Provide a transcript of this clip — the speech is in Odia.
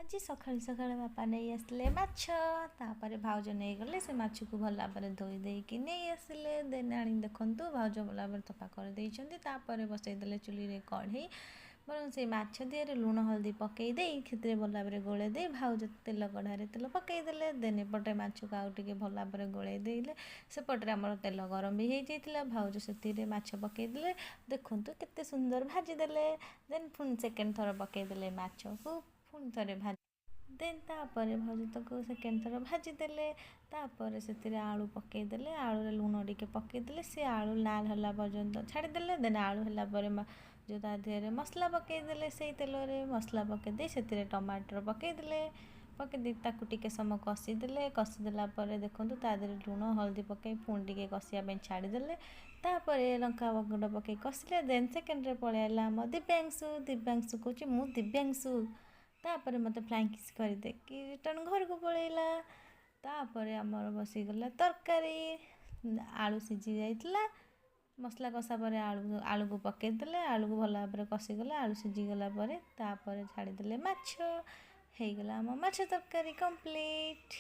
ଆଜି ସକାଳୁ ସକାଳୁ ବାପା ନେଇ ଆସିଲେ ମାଛ। ତାପରେ ଭାଉଜ ନେଇଗଲେ ସେ ମାଛକୁ ଭଲ ଭାବରେ ଧୋଇ ଦେଇକି ନେଇ ଆସିଲେ। ଦେନ୍ ଆଣି ଦେଖନ୍ତୁ ଭାଉଜ ଭଲ ଭାବରେ ସଫା କରିଦେଇଛନ୍ତି। ତାପରେ ବସେଇଦେଲେ ଚୁଲିରେ କଢ଼େଇ। ବରଂ ସେଇ ମାଛ ଦିହରେ ଲୁଣ ହଳଦୀ ପକେଇ ଦେଇ ସେଥିରେ ଭଲ ଭାବରେ ଗୋଳେଇ ଦେଇ ଭାଉଜ ତେଲ କଢ଼ାରେ ତେଲ ପକେଇଦେଲେ। ଦେନ୍ ଏପଟେ ମାଛକୁ ଆଉ ଟିକେ ଭଲ ଭାବରେ ଗୋଳେଇ ଦେଇଲେ। ସେପଟରେ ଆମର ତେଲ ଗରମ ବି ହେଇଯାଇଥିଲା। ଭାଉଜ ସେଥିରେ ମାଛ ପକେଇଦେଲେ। ଦେଖନ୍ତୁ କେତେ ସୁନ୍ଦର ଭାଜିଦେଲେ। ଦେନ୍ ପୁଣି ସେକେଣ୍ଡ ଥର ପକେଇଦେଲେ ମାଛକୁ। ପୁଣି ଥରେ ଦେନ୍ ତାପରେ ଭାଉଜ ତାକୁ ସେକେଣ୍ଡ ଥର ଭାଜିଦେଲେ। ତାପରେ ସେଥିରେ ଆଳୁ ପକେଇଦେଲେ। ଆଳୁରେ ଲୁଣ ଟିକେ ପକେଇଦେଲେ। ସେ ଆଳୁ ଲାଲ ହେଲା ପର୍ଯ୍ୟନ୍ତ ଛାଡ଼ିଦେଲେ। ଦେନ୍ ଆଳୁ ହେଲା ପରେ ଯେଉଁ ତା ଦେହରେ ମସଲା ପକେଇଦେଲେ। ସେଇ ତେଲରେ ମସଲା ପକେଇ ଦେଇ ସେଥିରେ ଟମାଟର ପକେଇଦେଲେ। ପକେଇ ଦେଇ ତାକୁ ଟିକେ ସମୟ କଷିଦେଲେ। କଷିଦେଲା ପରେ ଦେଖନ୍ତୁ ତା ଦେହରେ ଲୁଣ ହଳଦୀ ପକେଇ ପୁଣି ଟିକେ କଷିବା ପାଇଁ ଛାଡ଼ିଦେଲେ। ତାପରେ ଲଙ୍କା ଗୁଣ୍ଡ ପକେଇ କଷିଲେ। ଦେନ୍ ସେକେଣ୍ଡରେ ପଳେଇ ଆସିଲା ଆମ ଦିବ୍ୟାଂଶୁ କହୁଛି ମୁଁ ଦିବ୍ୟାଂଶୁ। ତାପରେ ମୋତେ ଫ୍ଲାଇଂ କିସ୍ କରିଦେଇକି ରିଟର୍ନ ଘରକୁ ପଳେଇଲା। ତାପରେ ଆମର ବସିଗଲା ତରକାରୀ। ଆଳୁ ସିଝି ଯାଇଥିଲା। ମସଲା କଷା ପରେ ଆଳୁକୁ ପକେଇଦେଲେ। ଆଳୁକୁ ଭଲ ଭାବରେ କଷିଗଲେ। ଆଳୁ ସିଝିଗଲା ପରେ ତାପରେ ଛାଡ଼ିଦେଲେ ମାଛ। ହେଇଗଲା ଆମ ମାଛ ତରକାରୀ କମ୍ପ୍ଲିଟ୍।